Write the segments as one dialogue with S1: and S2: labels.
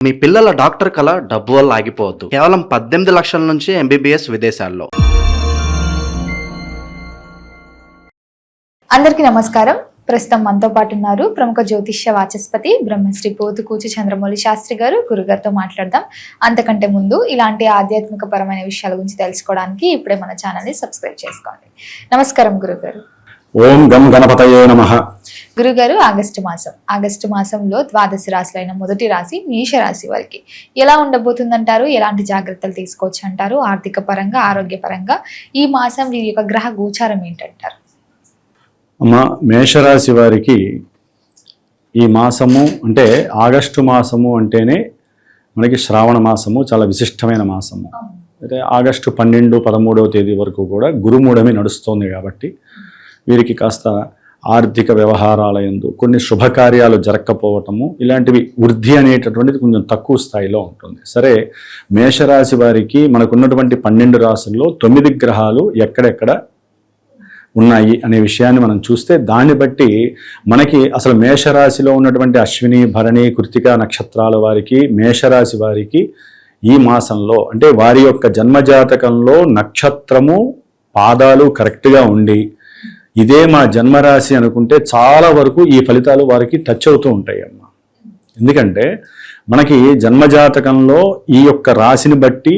S1: మీ పిల్లల డాక్టర్ కల డబ్బు వల్ల ఆగిపోవద్దు. కేవలం 18 లక్షల నుంచి MBBS విదేశాల్లో.
S2: అందరికీ నమస్కారం. ప్రస్తుతం మనతో పాటు ఉన్నారు ప్రముఖ జ్యోతిష్య వాచస్పతి బ్రహ్మశ్రీ పోతుకూచి చంద్రమౌళి శాస్త్రి గారు. గురుగారితో మాట్లాడదాం. అంతకంటే ముందు ఇలాంటి ఆధ్యాత్మిక పరమైన విషయాల గురించి తెలుసుకోవడానికి ఇప్పుడే మన ఛానల్ని సబ్స్క్రైబ్ చేసుకోండి. నమస్కారం గురుగారు.
S3: ఓం గం గణపతయే నమః.
S2: గురుగారు, ఆగస్టు మాసంలో ద్వాదశ రాశులైన మొదటి రాశి మేషరాశి వారికి ఎలా ఉండబోతుందంటారు? ఎలాంటి జాగ్రత్తలు తీసుకోవచ్చు అంటారు? ఆర్థిక పరంగా, ఆరోగ్యపరంగా ఈ మాసం వీరి యొక్క గ్రహ గోచారం ఏంటంటారు?
S3: అమ్మ, మేషరాశి వారికి ఈ మాసము అంటే ఆగస్టు మాసము అంటేనే మనకి శ్రావణ మాసము చాలా విశిష్టమైన మాసము. అయితే ఆగస్టు 12, 13వ తేదీ వరకు కూడా గురుమూఢమి నడుస్తోంది కాబట్టి వీరికి కాస్త ఆర్థిక వ్యవహారాల యందు కొన్ని శుభకార్యాలు జరగకపోవటము, ఇలాంటివి వృద్ధి అనేటటువంటిది కొంచెం తక్కువ స్థాయిలో ఉంటుంది. సరే, మేషరాశి వారికి మనకున్నటువంటి 12 రాశుల్లో 9 గ్రహాలు ఎక్కడెక్కడ ఉన్నాయి అనే విషయాన్ని మనం చూస్తే దాన్ని బట్టి మనకి అసలు మేషరాశిలో ఉన్నటువంటి అశ్విని, భరణి, కృత్తిక నక్షత్రాల వారికి, మేషరాశి వారికి ఈ మాసంలో అంటే వారి యొక్క జన్మజాతకంలో నక్షత్రము, పాదాలు కరెక్ట్గా ఉండి ఇదే మా జన్మరాశి అనుకుంటే చాలా వరకు ఈ ఫలితాలు వారికి టచ్ అవుతూ ఉంటాయి అమ్మ. ఎందుకంటే మనకి జన్మజాతకంలో ఈ యొక్క రాశిని బట్టి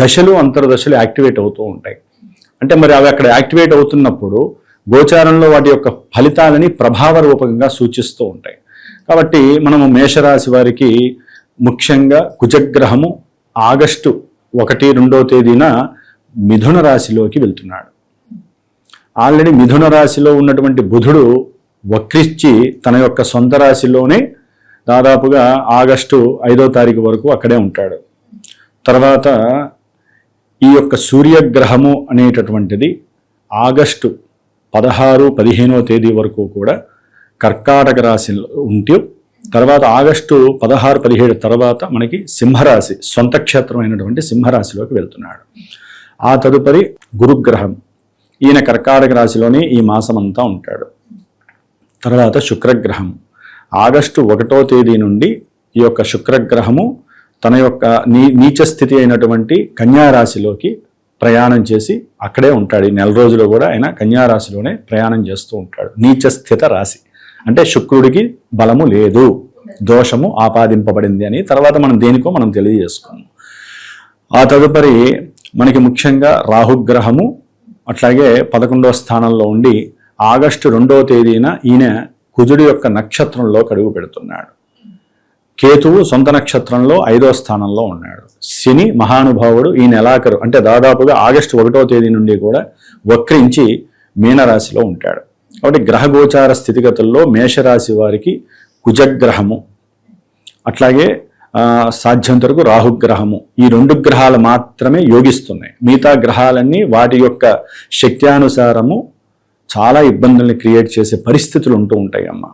S3: దశలు, అంతర్దశలు యాక్టివేట్ అవుతూ ఉంటాయి. అంటే మరి అవి అక్కడ యాక్టివేట్ అవుతున్నప్పుడు గోచారంలో వాటి యొక్క ఫలితాలని ప్రభావ రూపకంగా సూచిస్తూ ఉంటాయి. కాబట్టి మనము మేషరాశి వారికి ముఖ్యంగా కుజగ్రహము ఆగస్టు 1, 2వ తేదీన మిథున రాశిలోకి వెళ్తున్నాడు. ఆల్రెడీ మిథున రాశిలో ఉన్నటువంటి బుధుడు వక్రించి తన యొక్క సొంత రాశిలోనే దాదాపుగా ఆగస్టు 5వ తారీఖు వరకు అక్కడే ఉంటాడు. తర్వాత ఈ యొక్క సూర్యగ్రహము అనేటటువంటిది ఆగస్టు 16, 15వ తేదీ వరకు కూడా కర్కాటక రాశిలో ఉంటూ తర్వాత ఆగస్టు 16, 17 తర్వాత మనకి సింహరాశి, సొంత క్షేత్రమైనటువంటి సింహరాశిలోకి వెళ్తున్నాడు. ఆ తదుపరి గురుగ్రహం, ఈయన కర్కాటక రాశిలోనే ఈ మాసం అంతా ఉంటాడు. తర్వాత శుక్రగ్రహం ఆగస్టు 1వ తేదీ నుండి ఈ యొక్క శుక్రగ్రహము తన యొక్క నీచ స్థితి అయినటువంటి కన్యారాశిలోకి ప్రయాణం చేసి అక్కడే ఉంటాడు. ఈ నెల రోజులు కూడా ఆయన కన్యారాశిలోనే ప్రయాణం చేస్తూ ఉంటాడు. నీచ స్థిత రాశి అంటే శుక్రుడికి బలము లేదు, దోషము ఆపాదింపబడింది అని తర్వాత మనం దేనికో మనం తెలియజేసుకున్నాం. ఆ తదుపరి మనకి ముఖ్యంగా రాహుగ్రహము అట్లాగే 11వ స్థానంలో ఉండి ఆగస్టు 2వ తేదీన ఈయన కుజుడి యొక్క నక్షత్రంలో అడుగు పెడుతున్నాడు. కేతువు సొంత నక్షత్రంలో 5వ స్థానంలో ఉన్నాడు. శని మహానుభావుడు ఈ నెలాఖరు అంటే దాదాపుగా ఆగస్టు 1వ తేదీ నుండి కూడా వక్రించి మీనరాశిలో ఉంటాడు. కాబట్టి గ్రహగోచార స్థితిగతుల్లో మేషరాశి వారికి కుజగ్రహము అట్లాగే సాధ్యంత వరకు రాహుగ్రహము, ఈ 2 గ్రహాలు మాత్రమే యోగిస్తున్నాయి. మిగతా గ్రహాలన్నీ వాటి యొక్క శక్త్యానుసారము చాలా ఇబ్బందుల్ని క్రియేట్ చేసే పరిస్థితులు ఉంటూ ఉంటాయి అమ్మ.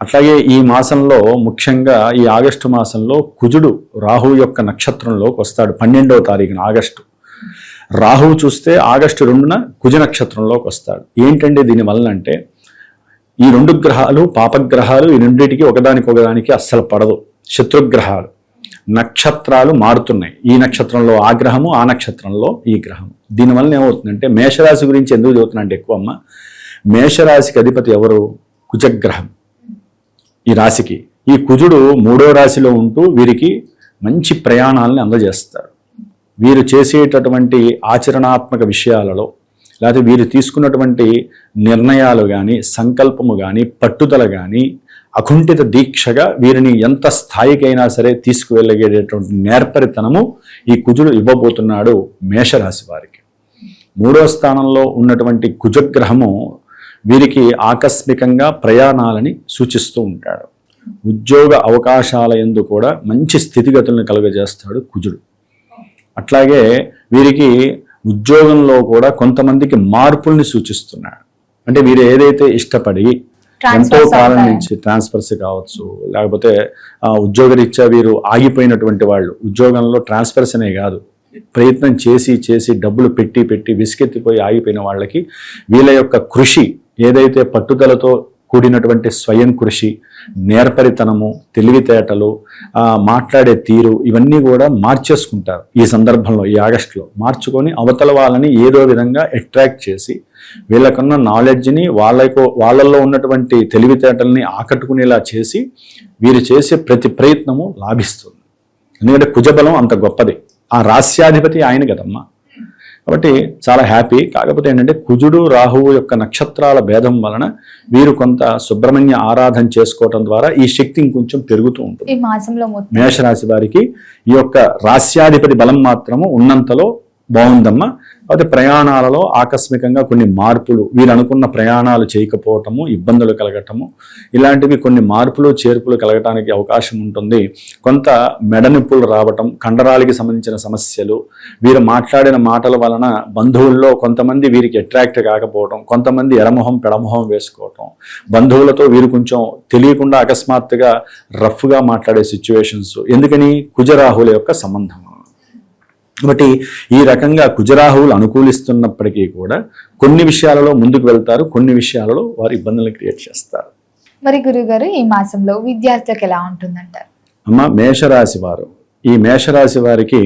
S3: అట్లాగే ఈ మాసంలో ముఖ్యంగా ఈ ఆగస్టు మాసంలో కుజుడు రాహు యొక్క నక్షత్రంలోకి వస్తాడు 12వ తారీఖున ఆగస్టు. రాహువు చూస్తే ఆగస్టు 2న కుజ నక్షత్రంలోకి వస్తాడు. ఏంటంటే దీనివల్ల అంటే ఈ 2 గ్రహాలు పాపగ్రహాలు, ఈ రెండింటికి ఒకదానికి అస్సలు పడదు. శత్రుగ్రహాలు, నక్షత్రాలు మారుతున్నాయి. ఈ నక్షత్రంలో ఆ గ్రహము, ఆ నక్షత్రంలో ఈ గ్రహము. దీనివల్ల ఏమవుతుందంటే మేషరాశి గురించి ఎందుకు చదువుతున్నా అంటే ఎక్కువ అమ్మ, మేషరాశికి అధిపతి ఎవరు? కుజగ్రహం. ఈ రాశికి ఈ కుజుడు 3వ రాశిలో ఉంటూ వీరికి మంచి ప్రయాణాలను అందజేస్తాడు. వీరు చేసేటటువంటి ఆచరణాత్మక విషయాలలో లేకపోతే వీరు తీసుకున్నటువంటి నిర్ణయాలు కానీ, సంకల్పము కానీ, పట్టుదల కానీ అకుంఠిత దీక్షగా వీరిని ఎంత స్థాయికైనా సరే తీసుకువెళ్ళగేటటువంటి నేర్పరితనము ఈ కుజుడు ఇవ్వబోతున్నాడు మేషరాశి వారికి. 3వ స్థానంలో ఉన్నటువంటి కుజగ్రహము వీరికి ఆకస్మికంగా ప్రయాణాలని సూచిస్తూ ఉంటాడు. ఉద్యోగ అవకాశాల యందు కూడా మంచి స్థితిగతులను కలుగజేస్తాడు కుజుడు. అట్లాగే వీరికి ఉద్యోగంలో కూడా కొంతమందికి మార్పుల్ని సూచిస్తున్నాడు. అంటే వీరు ఏదైతే ఇష్టపడి ఎంతో కాలం నుంచి ట్రాన్స్ఫర్స్ కావచ్చు, లేకపోతే ఉద్యోగరీత్యా వీరు ఆగిపోయినటువంటి వాళ్ళు, ఉద్యోగంలో ట్రాన్స్ఫర్స్ అనే కాదు ప్రయత్నం చేసి డబ్బులు పెట్టి విసిగెత్తిపోయి ఆగిపోయిన వాళ్ళకి వీళ్ళ యొక్క కృషి ఏదైతే పట్టుదలతో కూడినటువంటి స్వయం కృషి, నేర్పరితనము, తెలివితేటలు, మాట్లాడే తీరు ఇవన్నీ కూడా మార్చేసుకుంటారు ఈ సందర్భంలో, ఈ ఆగస్టులో మార్చుకొని అవతల వాళ్ళని ఏదో విధంగా అట్రాక్ట్ చేసి వీళ్ళకున్న నాలెడ్జ్ని వాళ్ళల్లో ఉన్నటువంటి తెలివితేటల్ని ఆకట్టుకునేలా చేసి వీరు చేసే ప్రతి ప్రయత్నము లాభిస్తుంది. ఎందుకంటే కుజబలం అంత గొప్పది, ఆ రాస్యాధిపతి ఆయన కదమ్మా. కాబట్టి చాలా హ్యాపీ. కాకపోతే ఏంటంటే కుజుడు రాహువు యొక్క నక్షత్రాల భేదం వలన వీరు కొంత సుబ్రహ్మణ్య ఆరాధన చేసుకోవటం ద్వారా ఈ శక్తి ఇంకొంచెం పెరుగుతూ ఉంటుంది.
S2: ఈ మాసంలో
S3: మేషరాశి వారికి ఈ యొక్క రాస్యాధిపతి బలం మాత్రము ఉన్నంతలో బాగుందమ్మా. అయితే ప్రయాణాలలో ఆకస్మికంగా కొన్ని మార్పులు, వీరు అనుకున్న ప్రయాణాలు చేయకపోవటము, ఇబ్బందులు కలగటము, ఇలాంటివి కొన్ని మార్పులు చేర్పులు కలగటానికి అవకాశం ఉంటుంది. కొంత మెడనొప్పులు రావటం, కండరాలకి సంబంధించిన సమస్యలు, వీరు మాట్లాడిన మాటల వలన బంధువుల్లో కొంతమంది వీరికి అట్రాక్ట్ కాకపోవటం, కొంతమంది ఎడమొహం పెడమొహం వేసుకోవటం, బంధువులతో వీరు కొంచెం తెలియకుండా అకస్మాత్తుగా రఫ్గా మాట్లాడే సిచ్యువేషన్స్. ఎందుకని? కుజరాహుల యొక్క సంబంధం. కాబట్టి ఈ రకంగా కుజరాహువులు అనుకూలిస్తున్నప్పటికీ కూడా కొన్ని విషయాలలో ముందుకు వెళ్తారు, కొన్ని విషయాలలో వారు ఇబ్బందులను క్రియేట్ చేస్తారు.
S2: మరి గురుగారు ఈ మాసంలో విద్యార్థులకు ఎలా ఉంటుందంటారు?
S3: అమ్మ, మేషరాశి వారు, ఈ మేషరాశి వారికి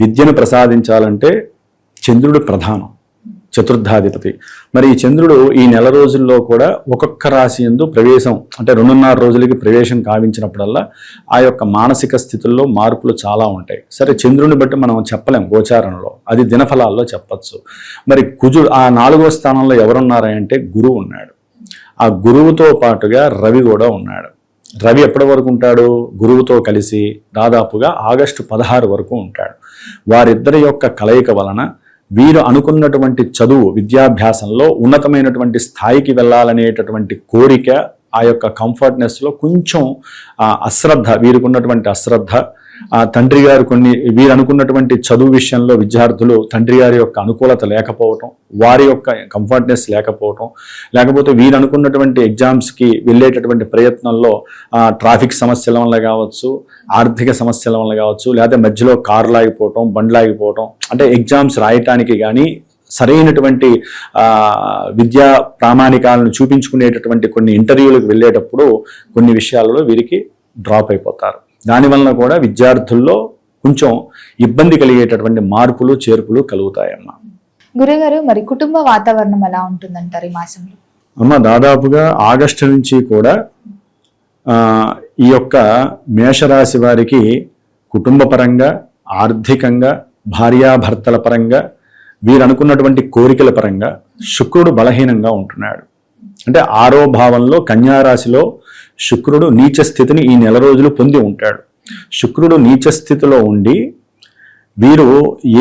S3: విద్యను ప్రసాదించాలంటే చంద్రుడు ప్రధానం, చతుర్థాధిపతి. మరి ఈ చంద్రుడు ఈ నెల రోజుల్లో కూడా ఒక్కొక్క రాశి యందు ప్రవేశం, అంటే 2.5 రోజులకి ప్రవేశం కావించినప్పుడల్లా ఆ యొక్క మానసిక స్థితుల్లో మార్పులు చాలా ఉంటాయి. సరే, చంద్రుని బట్టి మనం చెప్పలేం గోచారంలో, అది దినఫలాల్లో చెప్పచ్చు. మరి కుజుడు ఆ 4వ స్థానంలో ఎవరున్నారంటే గురువు ఉన్నాడు. ఆ గురువుతో పాటుగా రవి కూడా ఉన్నాడు. రవి ఎప్పటి వరకు ఉంటాడు? గురువుతో కలిసి దాదాపుగా ఆగస్టు 16 వరకు ఉంటాడు. వారిద్దరి యొక్క కలయిక వలన వీరు అనుకున్నటువంటి చదువు, విద్యాభ్యాసంలో ఉన్నతమైనటువంటి స్థాయికి వెళ్ళాలనేటటువంటి కోరిక, ఆ యొక్క కంఫర్ట్నెస్లో కొంచెం అశ్రద్ధ, వీరికి ఉన్నటువంటి అశ్రద్ధ, తండ్రి గారు వీరు అనుకున్నటువంటి చదువు విషయంలో విద్యార్థులు తండ్రి గారి యొక్క అనుకూలత లేకపోవటం, వారి యొక్క కంఫర్ట్నెస్ లేకపోవటం, లేకపోతే వీరు అనుకున్నటువంటి ఎగ్జామ్స్కి వెళ్ళేటటువంటి ప్రయత్నంలో ట్రాఫిక్ సమస్యల వల్ల కావచ్చు, ఆర్థిక సమస్యల వల్ల కావచ్చు, లేకపోతే మధ్యలో కారు లాగిపోవటం, బండి లాగిపోవటం, అంటే ఎగ్జామ్స్ రాయటానికి కానీ సరైనటువంటి విద్యా ప్రామాణికాలను చూపించుకునేటటువంటి కొన్ని ఇంటర్వ్యూలకు వెళ్ళేటప్పుడు కొన్ని విషయాలలో వీరికి డ్రాప్ అయిపోతారు. దానివల్ల కూడా విద్యార్థుల్లో కొంచెం ఇబ్బంది కలిగేటటువంటి మార్పులు చేర్పులు కలుగుతాయమ్మా.
S2: గురుగారు, మరి కుటుంబ వాతావరణం ఎలా ఉంటుందంటారు ఈ మాసంలో?
S3: అమ్మ, దాదాపుగా ఆగస్టు నుంచి కూడా ఈ యొక్క మేషరాశి వారికి కుటుంబ పరంగా, ఆర్థికంగా, భార్యాభర్తల పరంగా, వీరు అనుకున్నటువంటి కోరికల పరంగా శుక్రుడు బలహీనంగా ఉంటున్నాడు. అంటే 6వ భావంలో కన్యారాశిలో శుక్రుడు నీచ స్థితిని ఈ నెల రోజులు పొంది ఉంటాడు. శుక్రుడు నీచ స్థితిలో ఉండి వీరు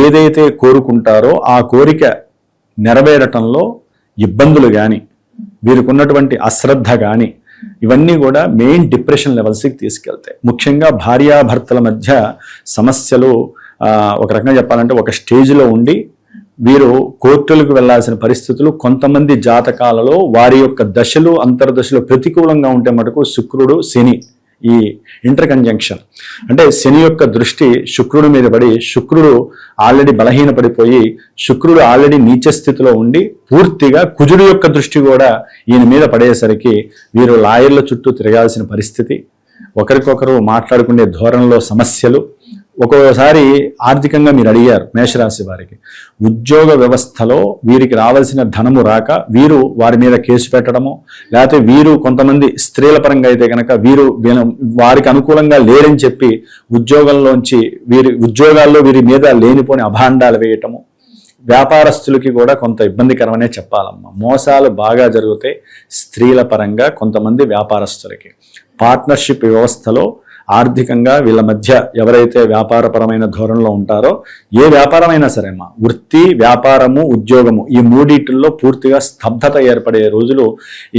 S3: ఏదైతే కోరుకుంటారో ఆ కోరిక నెరవేరటంలో ఇబ్బందులు కానీ, వీరికి ఉన్నటువంటి అశ్రద్ధ కానీ, ఇవన్నీ కూడా మెయిన్ డిప్రెషన్ లెవెల్స్కి తీసుకెళ్తాయి. ముఖ్యంగా భార్యాభర్తల మధ్య సమస్యలు ఒక రకంగా చెప్పాలంటే ఒక స్టేజ్లో ఉండి వీరు కోర్టులకు వెళ్లాల్సిన పరిస్థితులు, కొంతమంది జాతకాలలో వారి యొక్క దశలు అంతర్దశలు ప్రతికూలంగా ఉంటే మటుకు శుక్రుడు శని ఈ ఇంటర్ కంజంక్షన్, అంటే శని యొక్క దృష్టి శుక్రుడి మీద పడి శుక్రుడు ఆల్రెడీ బలహీనపడిపోయి శుక్రుడు ఆల్రెడీ నీచ స్థితిలో ఉండి పూర్తిగా కుజుడు యొక్క దృష్టి కూడా ఈయన మీద పడేసరికి వీరు లాయర్ల చుట్టూ తిరగాల్సిన పరిస్థితి, ఒకరికొకరు మాట్లాడుకునే ధోరణిలో సమస్యలు. ఒక్కోసారి ఆర్థికంగా మీరు అడిగారు మేషరాశి వారికి, ఉద్యోగ వ్యవస్థలో వీరికి రావాల్సిన ధనము రాక వీరు వారి మీద కేసు పెట్టడము, లేకపోతే వీరు కొంతమంది స్త్రీల పరంగా అయితే కనుక వీరు వారికి అనుకూలంగా లేరని చెప్పి ఉద్యోగాల్లో వీరి మీద లేనిపోని అభాండాలు వేయటము. వ్యాపారస్తులకి కూడా కొంత ఇబ్బందికరమనే చెప్పాలమ్మా. మోసాలు బాగా జరుగుతాయి స్త్రీల పరంగా కొంతమంది వ్యాపారస్తులకి. పార్ట్నర్షిప్ వ్యవస్థలో ఆర్థికంగా వీళ్ళ మధ్య ఎవరైతే వ్యాపారపరమైన ధోరణిలో ఉంటారో, ఏ వ్యాపారమైనా సరే అమ్మా, వృత్తి, వ్యాపారము, ఉద్యోగము, ఈ మూడిటిల్లో పూర్తిగా స్తబ్దత ఏర్పడే రోజులు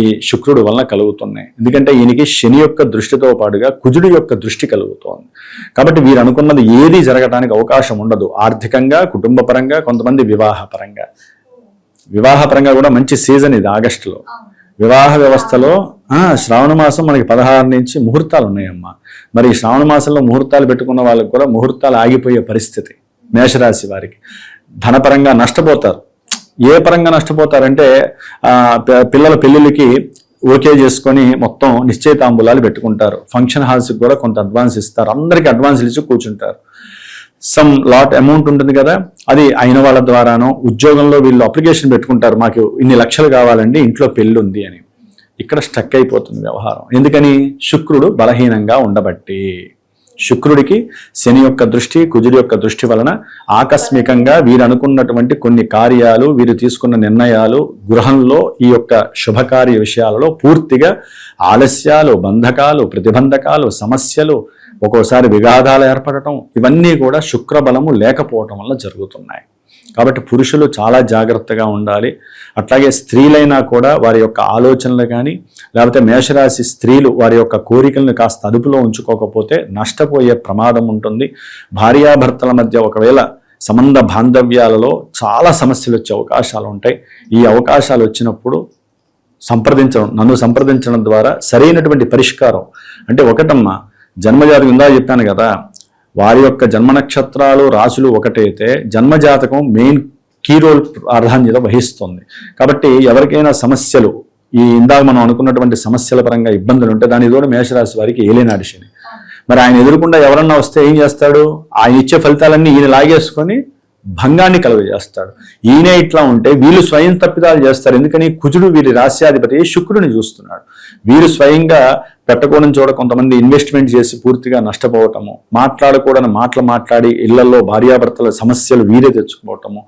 S3: ఈ శుక్రుడు వలన కలుగుతున్నాయి. ఎందుకంటే ఈయనకి శని యొక్క దృష్టితో పాటుగా కుజుడు యొక్క దృష్టి కలుగుతోంది. కాబట్టి వీరు అనుకున్నది ఏది జరగడానికి అవకాశం ఉండదు. ఆర్థికంగా, కుటుంబ పరంగా, కొంతమంది వివాహపరంగా కూడా మంచి సీజన్ ఇది ఆగస్టులో. వివాహ వ్యవస్థలో శ్రావణ మాసం మనకి 16 నుంచి ముహూర్తాలు ఉన్నాయమ్మా. మరి శ్రావణ మాసంలో ముహూర్తాలు పెట్టుకున్న వాళ్ళకి కూడా ముహూర్తాలు ఆగిపోయే పరిస్థితి. మేషరాశి వారికి ధనపరంగా నష్టపోతారు. ఏ పరంగా నష్టపోతారంటే పిల్లల పెళ్లిళ్ళకి ఓకే చేసుకొని మొత్తం నిశ్చయితాంబులాలు పెట్టుకుంటారు. ఫంక్షన్ హాల్స్కి కూడా కొంత అడ్వాన్స్ ఇస్తారు, అందరికీ అడ్వాన్స్లు ఇచ్చి కూర్చుంటారు. సమ్ లాట్ అమౌంట్ ఉంటుంది కదా, అది అయిన వాళ్ళ ద్వారానో ఉద్యోగంలో వీళ్ళు అప్లికేషన్ పెట్టుకుంటారు, మాకు ఇన్ని లక్షలు కావాలండి, ఇంట్లో పెళ్ళి ఉంది అని. ఇక్కడ స్టక్ అయిపోతుంది వ్యవహారం. ఎందుకని? శుక్రుడు బలహీనంగా ఉండబట్టి. శుక్రుడికి శని యొక్క దృష్టి, కుజుడి యొక్క దృష్టి వలన ఆకస్మికంగా వీరు అనుకున్నటువంటి కొన్ని కార్యాలు, వీరు తీసుకున్న నిర్ణయాలు, గృహంలో ఈ యొక్క శుభకార్య విషయాలలో పూర్తిగా ఆలస్యాలు, బంధకాలు, ప్రతిబంధకాలు, సమస్యలు, ఒక్కోసారి విఘాతాలు ఏర్పడటం, ఇవన్నీ కూడా శుక్రబలము లేకపోవటం వల్ల జరుగుతున్నాయి. కాబట్టి పురుషులు చాలా జాగ్రత్తగా ఉండాలి. అట్లాగే స్త్రీలైనా కూడా వారి యొక్క ఆలోచనలు కానీ, లేకపోతే మేషరాశి స్త్రీలు వారి యొక్క కోరికలను కాస్త అదుపులో ఉంచుకోకపోతే నష్టపోయే ప్రమాదం ఉంటుంది. భార్యాభర్తల మధ్య ఒకవేళ సంబంధ బాంధవ్యాలలో చాలా సమస్యలు వచ్చే అవకాశాలు ఉంటాయి. ఈ అవకాశాలు వచ్చినప్పుడు నన్ను సంప్రదించడం ద్వారా సరైనటువంటి పరిష్కారం అంటే ఒకటమ్మా, జన్మజాతకం ఇందా చెప్పాను కదా, వారి యొక్క జన్మ నక్షత్రాలు రాశులు ఒకటైతే జన్మజాతకం మెయిన్ కీ రోల్ ప్రాధాన్యత వహిస్తుంది. కాబట్టి ఎవరికైనా సమస్యలు, ఈ ఇందాక మనం అనుకున్నటువంటి సమస్యల పరంగా ఇబ్బందులు ఉంటే దాని తోడు మేషరాశి వారికి ఏలినాటి శని. మరి ఆయన ఎదురుకుండా ఎవరన్నా వస్తే ఏం చేస్తాడు? ఆయన ఇచ్చే ఫలితాలన్నీ ఈయన లాగేసుకొని భంగాన్ని కలుగజేస్తాడు. ఈయనే ఇట్లా ఉంటే వీళ్ళు స్వయం తప్పిదాలు చేస్తారు. ఎందుకని? కుజుడు వీరి రాశ్యాధిపతి శుక్రుడిని చూస్తున్నాడు. వీరు స్వయంగా పెట్టకూడని చోట కొంతమంది ఇన్వెస్ట్మెంట్ చేసి పూర్తిగా నష్టపోవటము, మాట్లాడకూడని మాటలు మాట్లాడి ఇళ్లలో భార్యాభర్తల సమస్యలు వీరే తెచ్చుకోవటము,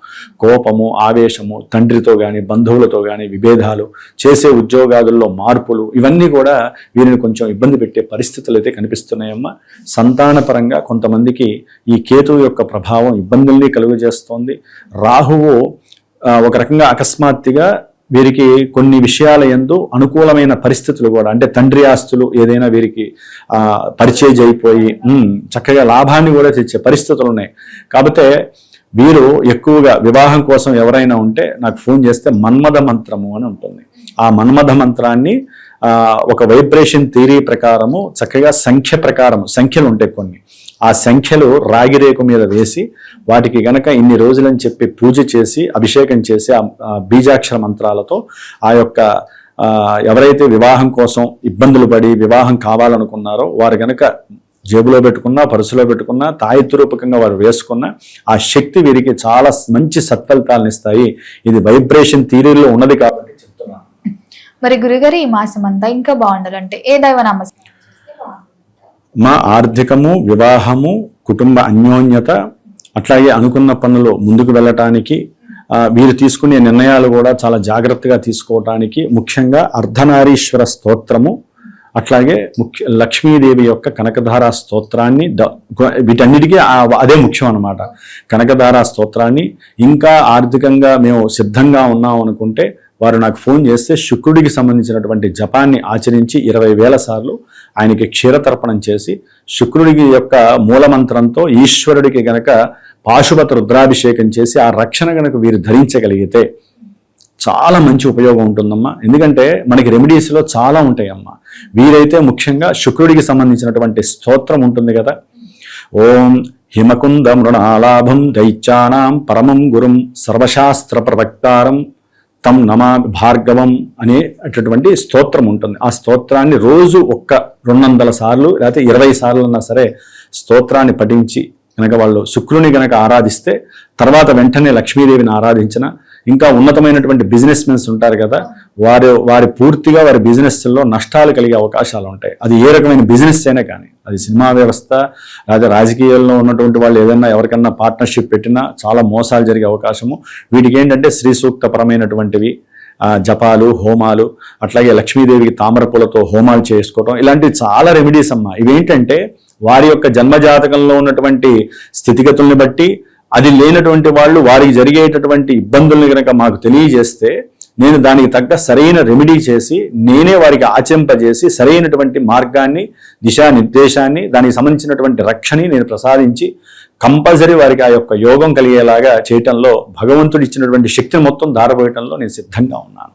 S3: కోపము, ఆవేశము, తండ్రితో కానీ బంధువులతో కానీ విభేదాలు, చేసే ఉద్యోగాదుల్లో మార్పులు, ఇవన్నీ కూడా వీరిని కొంచెం ఇబ్బంది పెట్టే పరిస్థితులు అయితే కనిపిస్తున్నాయమ్మా. సంతానపరంగా కొంతమందికి ఈ కేతువు యొక్క ప్రభావం ఇబ్బందుల్ని కలుగజేస్తోంది. రాహువు ఒక రకంగా అకస్మాత్తుగా వీరికి కొన్ని విషయాల యందు అనుకూలమైన పరిస్థితులు కూడా, అంటే తండ్రి ఆస్తులు ఏదైనా వీరికి పర్చేజ్ అయిపోయి చక్కగా లాభాన్ని కూడా తెచ్చే పరిస్థితులు ఉన్నాయి. కాకపోతే వీరు ఎక్కువగా వివాహం కోసం ఎవరైనా ఉంటే నాకు ఫోన్ చేస్తే మన్మథ మంత్రము అని ఉంటుంది. ఆ మన్మథ మంత్రాన్ని ఒక వైబ్రేషన్ థియరీ ప్రకారము చక్కగా సంఖ్య ప్రకారం, సంఖ్యలు ఉంటాయి కొన్ని, ఆ సంఖ్యలు రాగిరేకు మీద వేసి వాటికి గనక ఇన్ని రోజులని చెప్పి పూజ చేసి అభిషేకం చేసి ఆ బీజాక్షర మంత్రాలతో ఆ యొక్క ఎవరైతే వివాహం కోసం ఇబ్బందులు పడి వివాహం కావాలనుకున్నారో వారు గనక జేబులో పెట్టుకున్నా, పరుసులో పెట్టుకున్నా, తాయెత్తు రూపకంగా వారు వేసుకున్న ఆ శక్తి వీరికి చాలా మంచి సత్ఫలితాలను ఇస్తాయి. ఇది వైబ్రేషన్ థియరీలో ఉన్నది కాబట్టి చెప్తున్నాను.
S2: మరి గురుగారు ఈ మాసం అంతా ఇంకా బాగుండాలంటే ఏ దైవనామ?
S3: మా ఆర్థికము, వివాహము, కుటుంబ అన్యోన్యత, అట్లాగే అనుకున్న పనులు ముందుకు వెళ్ళటానికి, వీరు తీసుకునే నిర్ణయాలు కూడా చాలా జాగ్రత్తగా తీసుకోవటానికి ముఖ్యంగా అర్ధనారీశ్వర స్తోత్రము, అట్లాగే లక్ష్మీదేవి యొక్క కనకధార స్తోత్రాన్ని, వీటన్నిటికీ అదే ముఖ్యం అన్నమాట. కనకధార స్తోత్రాన్ని, ఇంకా ఆర్థికంగా మేము సిద్ధంగా ఉన్నాం అనుకుంటే వారు నాకు ఫోన్ చేస్తే శుక్రుడికి సంబంధించినటువంటి జపాన్ని ఆచరించి 20,000 సార్లు ఆయనకి క్షీరతర్పణం చేసి శుక్రుడికి యొక్క మూలమంత్రంతో ఈశ్వరుడికి గనక పాశుపత రుద్రాభిషేకం చేసి ఆ రక్షణ గనక వీరు ధరించగలిగితే చాలా మంచి ఉపయోగం ఉంటుందమ్మా. ఎందుకంటే మనకి రెమెడీస్లో చాలా ఉంటాయమ్మా. వీరైతే ముఖ్యంగా శుక్రుడికి సంబంధించినటువంటి స్తోత్రం ఉంటుంది కదా, ఓం హిమకుంద మృణాలాభం దైత్యానాం పరమం గురుం సర్వశాస్త్ర ప్రవక్తారం తం నమా భార్గవం అనేటటువంటి స్తోత్రం ఉంటుంది. ఆ స్తోత్రాన్ని రోజు 200 సార్లు లేకపోతే 20 సార్లు అన్నా సరే స్తోత్రాన్ని పఠించి కనుక వాళ్ళు శుక్రుని గనక ఆరాధిస్తే తర్వాత వెంటనే లక్ష్మీదేవిని ఆరాధించిన, ఇంకా ఉన్నతమైనటువంటి బిజినెస్ మెన్స్ ఉంటారు కదా, వారి పూర్తిగా వారి బిజినెస్లో నష్టాలు కలిగే అవకాశాలు ఉంటాయి. అది ఏ రకమైన బిజినెస్ అయినా కానీ, అది సినిమా వ్యవస్థ లేదా రాజకీయాల్లో ఉన్నటువంటి వాళ్ళు ఏదైనా ఎవరికన్నా పార్ట్నర్షిప్ పెట్టినా చాలా మోసాలు జరిగే అవకాశము. వీటికి ఏంటంటే శ్రీ సూక్తపరమైనటువంటివి జపాలు, హోమాలు, అట్లాగే లక్ష్మీదేవికి తామరపూలతో హోమాలు చేసుకోవడం, ఇలాంటివి చాలా రెమెడీస్ అమ్మా. ఇవేంటంటే వారి యొక్క జన్మజాతకంలో ఉన్నటువంటి స్థితిగతుల్ని బట్టి, అది లేనటువంటి వాళ్ళు వారికి జరిగేటటువంటి ఇబ్బందుల్ని కనుక మాకు తెలియజేస్తే నేను దానికి తగ్గ సరైన రెమెడీ చేసి నేనే వారికి ఆచరింపజేసి సరైనటువంటి మార్గాన్ని, దిశానిర్దేశాన్ని, దానికి సంబంధించినటువంటి రక్షణని నేను ప్రసాదించి కంపల్సరీ వారికి ఆ యొక్క యోగం కలిగేలాగా చేయటంలో, భగవంతుడు ఇచ్చినటువంటి శక్తిని మొత్తం దారపోయటంలో నేను సిద్ధంగా ఉన్నాను.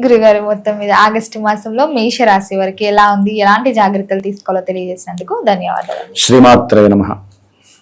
S2: గురుగారు, మొత్తం మీద ఆగస్టు మాసంలో మేషరాశి వారికి ఎలా ఉంది, ఎలాంటి జాగ్రత్తలు తీసుకోవాలో తెలియజేసినందుకు ధన్యవాదాలు.
S3: శ్రీమాత్రే నమః.